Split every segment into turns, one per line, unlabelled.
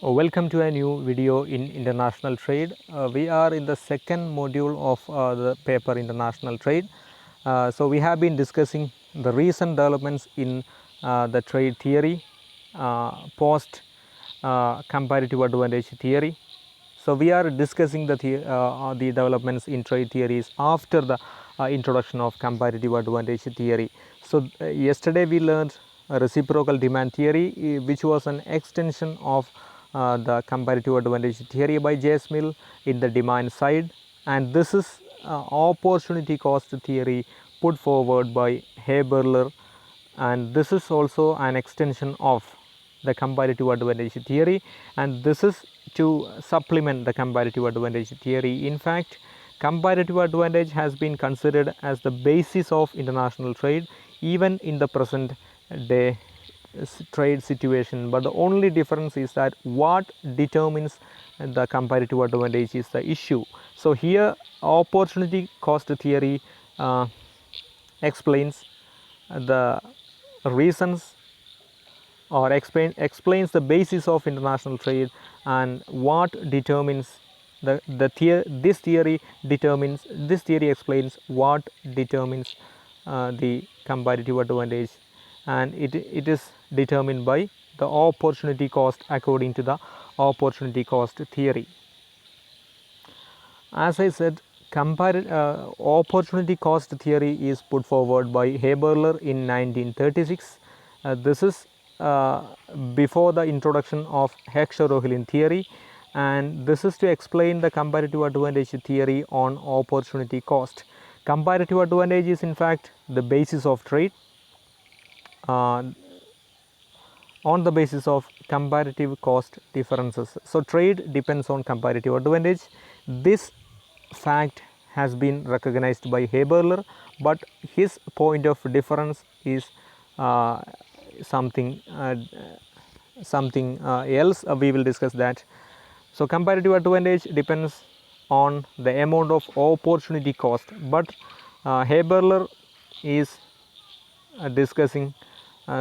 Welcome to a new video in international trade. We are in the second module of the paper international trade. So we have been discussing the recent developments in the trade theory, post comparative advantage theory. So we are discussing the developments in trade theories after the introduction of comparative advantage theory. So yesterday we learned reciprocal demand theory, which was an extension of the comparative advantage theory by J.S. Mill in the demand side, and this is opportunity cost theory put forward by Haberler, and this is also an extension of the comparative advantage theory, and this is to supplement the comparative advantage theory. In fact, comparative advantage has been considered as the basis of international trade even in the present day trade situation, but the only difference is that what determines the comparative advantage is the issue. So here opportunity cost theory explains the reasons or explains the basis of international trade and what determines this theory explains what determines the comparative advantage, and it is determined by the opportunity cost according to the opportunity cost theory. As I said, opportunity cost theory is put forward by Haberler in 1936. This is before the introduction of Heckscher-Rohlin theory, and this is to explain the comparative advantage theory on opportunity cost. Comparative advantage is in fact the basis of trade. On the basis of comparative cost differences. So trade depends on comparative advantage. This fact has been recognized by Haberler, but his point of difference is something else. We will discuss that. So comparative advantage depends on the amount of opportunity cost, but Haberler is discussing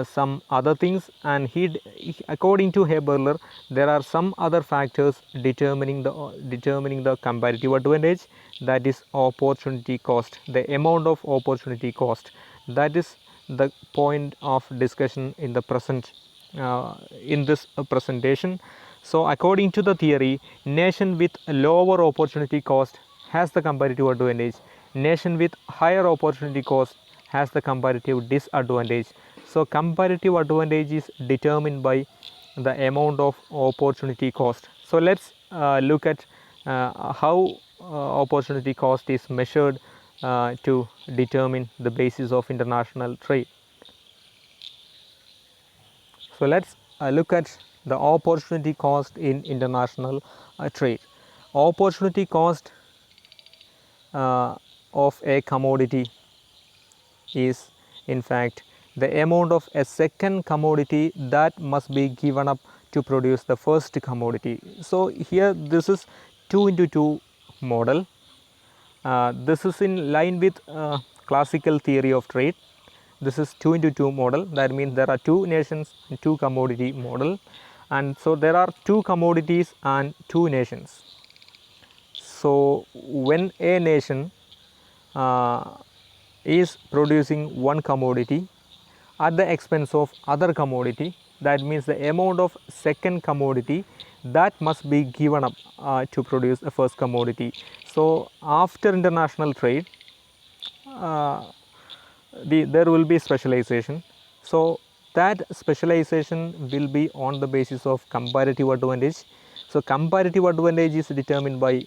some other things, and according to Haberler, there are some other factors determining the comparative advantage, that is opportunity cost, the amount of opportunity cost. That is the point of discussion in the present in this presentation. So according to the theory, nation with lower opportunity cost has the comparative advantage, nation with higher opportunity cost has the comparative disadvantage. So comparative advantage is determined by the amount of opportunity cost. So let's look at how opportunity cost is measured to determine the basis of international trade. So let's look at the opportunity cost in international trade. Opportunity cost of a commodity is in fact the amount of a second commodity that must be given up to produce the first commodity. So here this is 2 into 2 model. This is in line with classical theory of trade. This is 2 into 2 model. That means there are 2 nations and 2 commodity model, and so there are 2 commodities and 2 nations. So when a nation is producing one commodity at the expense of other commodity, that means the amount of second commodity that must be given up to produce the first commodity. So after international trade, there will be specialization. So that specialization will be on the basis of comparative advantage. So comparative advantage is determined by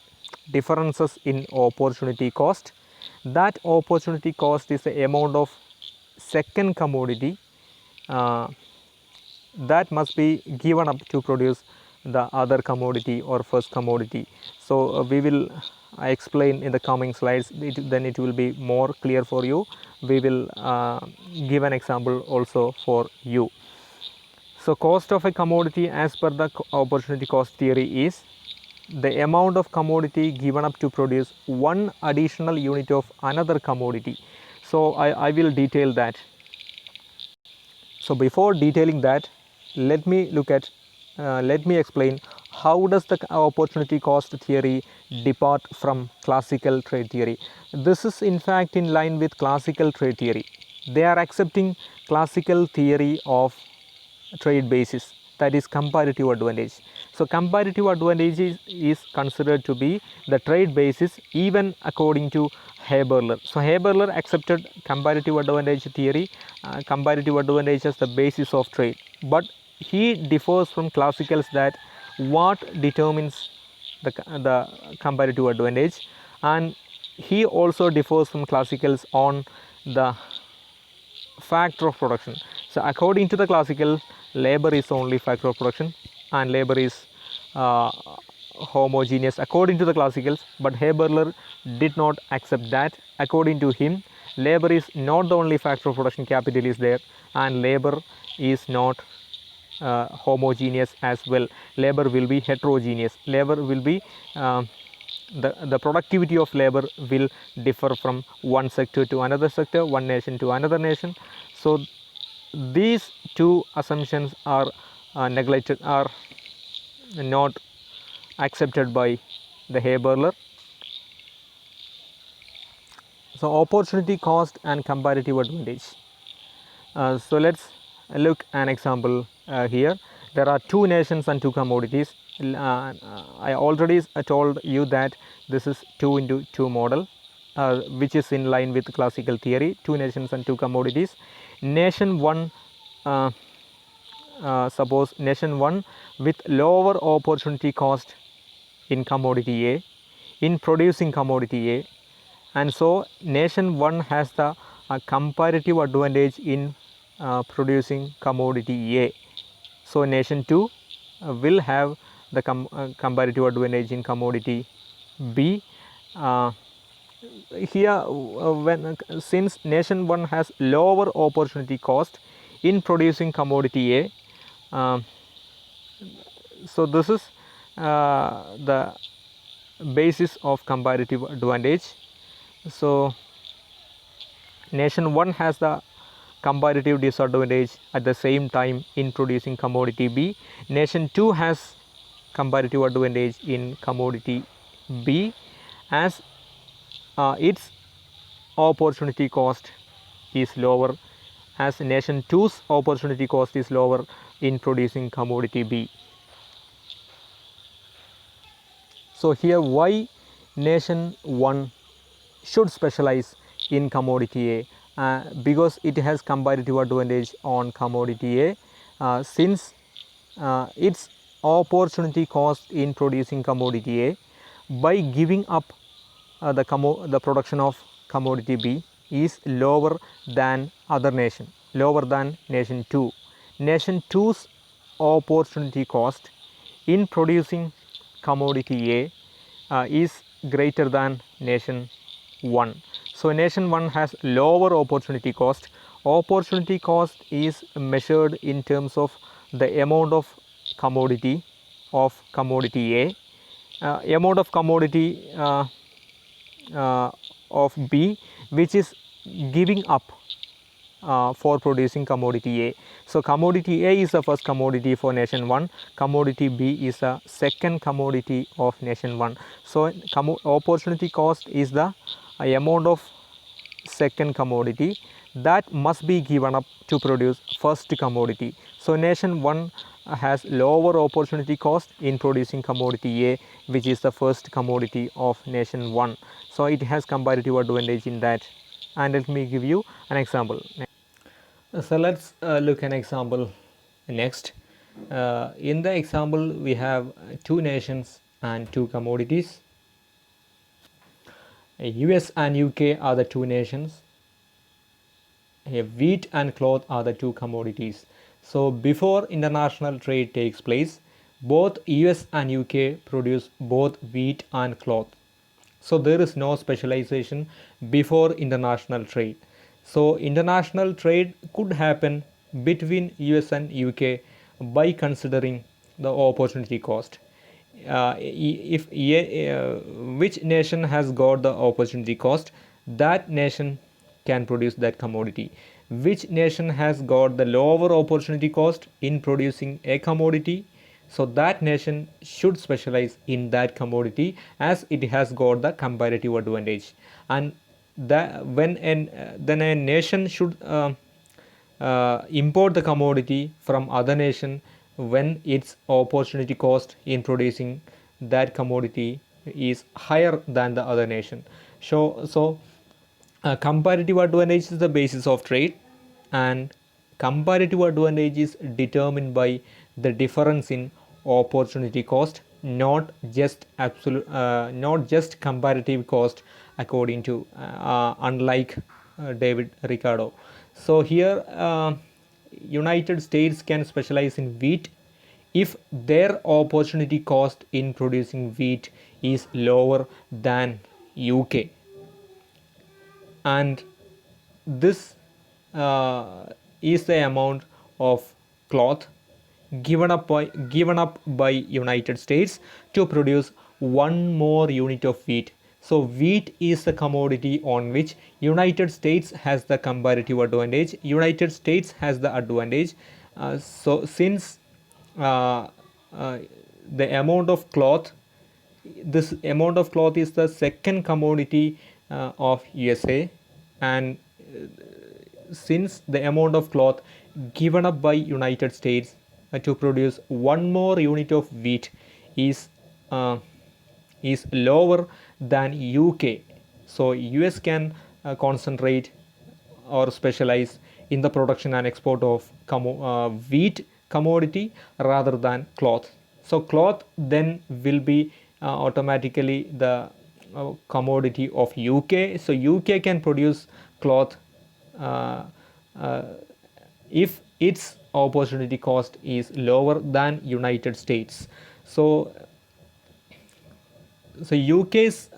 differences in opportunity cost. That opportunity cost is the amount of second commodity that must be given up to produce the other commodity or first commodity. So we will explain in the coming slides, then it will be more clear for you. We will give an example also for you. So cost of a commodity as per the opportunity cost theory is the amount of commodity given up to produce one additional unit of another commodity. So I will detail that. So before detailing that, let me look at let me explain how does the opportunity cost theory depart from classical trade theory. This is in fact in line with classical trade theory. They are accepting classical theory of trade basis, that is comparative advantage. So comparative advantage is considered to be the trade basis even according to Haberler. So Haberler accepted comparative advantage theory, comparative advantage as the basis of trade, but he differs from classicals that what determines the comparative advantage, and he also differs from classicals on the factor of production. So according to the classical, labor is only factor of production and labor is homogeneous according to the classicals, but Haberler did not accept that. According to him, labor is not the only factor of production, capital is there, and labor is not homogeneous as well. Labor will be heterogeneous. Labor will be the productivity of labor will differ from one sector to another sector, one nation to another nation. So these two assumptions are neglected, are not accepted by the Haberler. So opportunity cost and comparative advantage. So let's look an example here. There are two nations and two commodities. I already told you that this is 2 into 2 model, which is in line with classical theory. Two nations and two commodities. Nation 1, suppose nation 1 with lower opportunity cost in commodity A, in producing commodity A, and so nation 1 has the comparative advantage in producing commodity A. So nation 2 will have the comparative advantage in commodity B. Here since nation 1 has lower opportunity cost in producing commodity A, so this is the basis of comparative advantage. So nation 1 has the comparative disadvantage at the same time in producing commodity B. Nation 2 has comparative advantage in commodity B as its opportunity cost is lower, as nation 2's opportunity cost is lower in producing commodity B. So here why nation 1 should specialize in commodity A, because it has comparative advantage on commodity A, since its opportunity cost in producing commodity A by giving up the production of commodity B is lower than other nation, lower than nation 2. Nation 2's opportunity cost in producing commodity A is greater than nation 1. So nation 1 has lower opportunity cost. Opportunity cost is measured in terms of the amount of commodity A, amount of commodity of B which is giving up for producing commodity A. So commodity A is the first commodity for nation 1, commodity B is the second commodity of nation 1. So opportunity cost is the amount of second commodity that must be given up to produce first commodity. So nation 1 has lower opportunity cost in producing commodity A, which is the first commodity of nation 1. So it has comparative advantage in that. And let me give you an example. So let's look an example next. In the example we have two nations and two commodities. US and UK are the two nations. Wheat and cloth are the two commodities. So before international trade takes place, both US and UK produce both wheat and cloth. So there is no specialization before international trade. So international trade could happen between US and UK by considering the opportunity cost. If which nation has got the opportunity cost, that nation can produce that commodity. Which nation has got the lower opportunity cost in producing a commodity, So that nation should specialize in that commodity as it has got the comparative advantage. And then a nation should import the commodity from other nation when its opportunity cost in producing that commodity is higher than the other nation. So comparative advantage is the basis of trade, and comparative advantage is determined by the difference in opportunity cost, not just not just comparative cost, according to unlike David Ricardo. So here United States can specialize in wheat if their opportunity cost in producing wheat is lower than UK, and this is the amount of cloth given up by United States to produce one more unit of wheat. So wheat is the commodity on which United States has the comparative advantage. United States has the advantage. So since uh, uh, the amount of cloth this amount of cloth is the second commodity of USA, and since the amount of cloth given up by United States to produce one more unit of wheat is uh, is lower than UK, so US can concentrate or specialize in the production and export of wheat commodity rather than cloth. So cloth then will be automatically the commodity of UK. So UK can produce cloth uh, uh, if its opportunity cost is lower than United States. So UK's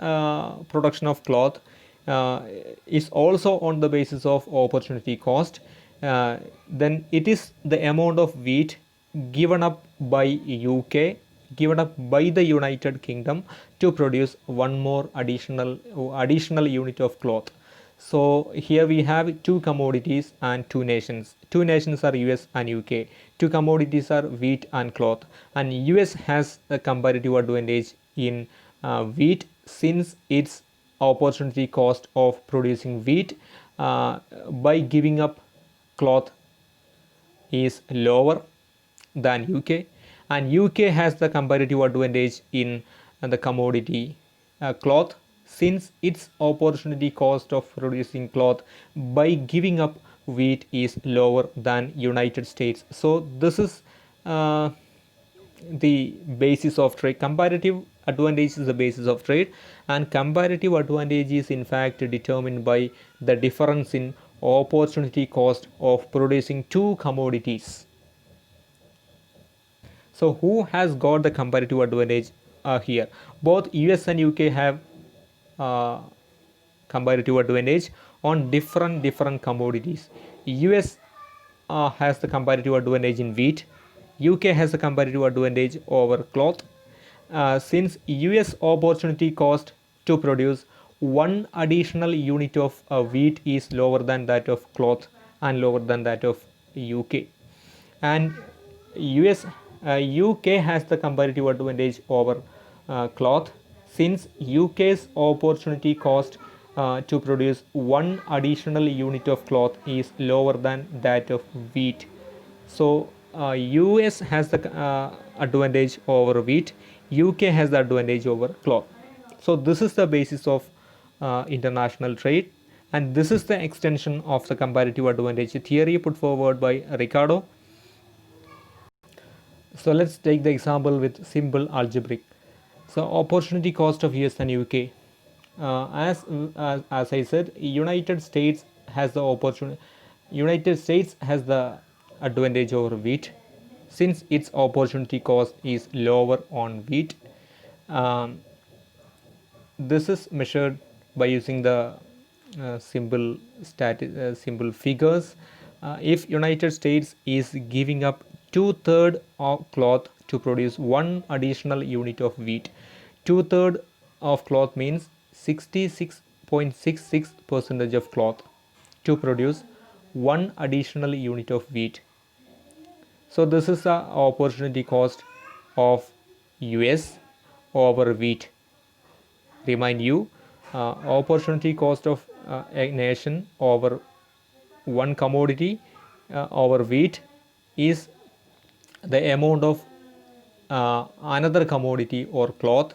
production of cloth is also on the basis of opportunity cost. Then it is the amount of wheat given up by UK, given up by the United Kingdom to produce one more additional unit of cloth. So here we have two commodities and two nations. Two nations are US and UK. Two commodities are wheat and cloth. And US has a comparative advantage in wheat since its opportunity cost of producing wheat by giving up cloth is lower than UK, and UK has the comparative advantage in the commodity cloth since its opportunity cost of producing cloth by giving up wheat is lower than United States. So this is the basis of trade. Comparative advantage is the basis of trade, and comparative advantage is in fact determined by the difference in opportunity cost of producing two commodities. So who has got the comparative advantage here? Both US and UK have uh, comparative advantage on different commodities. US has the comparative advantage in wheat. UK has the comparative advantage over cloth. Since US opportunity cost to produce one additional unit of wheat is lower than that of cloth and lower than that of UK, and UK has the comparative advantage over cloth since UK's opportunity cost to produce one additional unit of cloth is lower than that of wheat. So US has the advantage over wheat, UK has the advantage over cloth. So this is the basis of international trade, and this is the extension of the comparative advantage theory put forward by Ricardo. So let's take the example with simple algebraic. So opportunity cost of US and UK. As I said, United States has the opportunity. United States has the advantage over wheat since its opportunity cost is lower on wheat. Um, this is measured by using the simple figures. If United States is giving up 2/3 of cloth to produce one additional unit of wheat, 2/3 of cloth means 66.66% of cloth to produce one additional unit of wheat. So this is the opportunity cost of US over wheat. Remind you, opportunity cost of a nation over one commodity over wheat is the amount of another commodity or cloth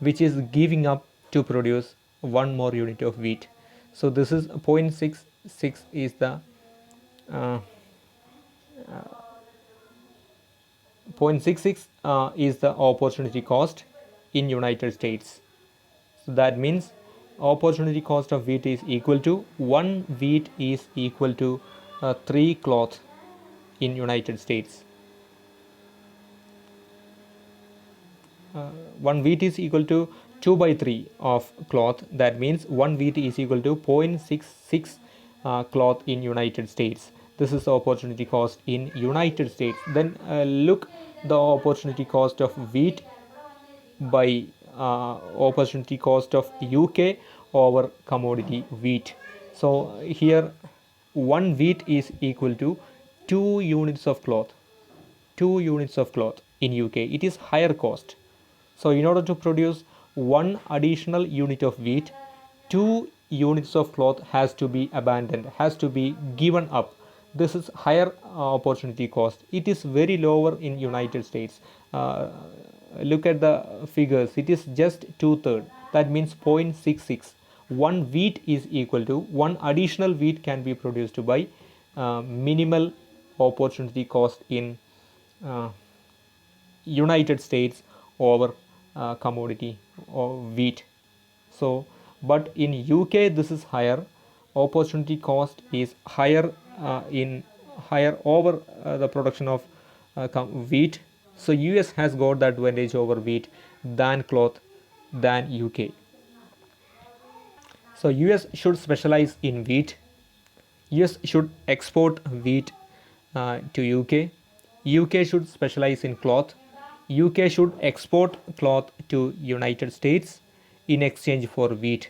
which is giving up to produce one more unit of wheat. So this is 0.66 is the 0.66 is the opportunity cost in United States. So that means opportunity cost of wheat is equal to 1 wheat is equal to 3 cloth in United States. 1 wheat is equal to 2 by 3 of cloth. That means 1 wheat is equal to 0.66 cloth in United States. This is the opportunity cost in United States. Then look the opportunity cost of wheat by opportunity cost of UK over commodity wheat. So here 1 wheat is equal to 2 units of cloth. 2 units of cloth in UK. It is higher cost. So in order to produce one additional unit of wheat, 2 units of cloth has to be abandoned, has to be given up. This is higher opportunity cost. It is very lower in United States. Look at the figures. It is just 2/3. That means 0.66. 1 wheat is equal to 1 additional wheat can be produced by minimal opportunity cost in United States over commodity or wheat. So but in UK this is higher. Opportunity cost is higher in higher over the production of wheat. So US has got the advantage over wheat than cloth than UK. So US should specialize in wheat. US should export wheat to UK. UK should specialize in cloth. UK should export cloth to United States in exchange for wheat,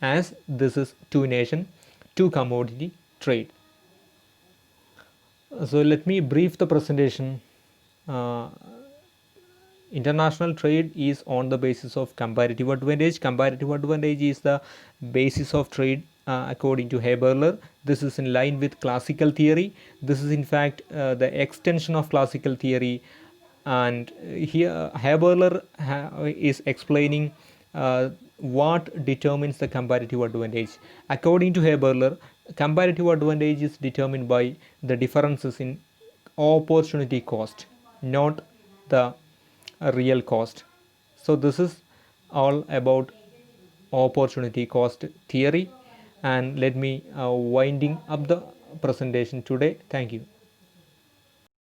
as this is two nation, two commodity trade. So let me brief the presentation. International trade is on the basis of comparative advantage. Comparative advantage is the basis of trade according to Haberler. This is in line with classical theory. This is in fact the extension of classical theory, and here Haberler is explaining what determines the comparative advantage. According to Haberler, comparative advantage is determined by the differences in opportunity cost, not the real cost. So this is all about opportunity cost theory, and let me winding up the presentation today. Thank you.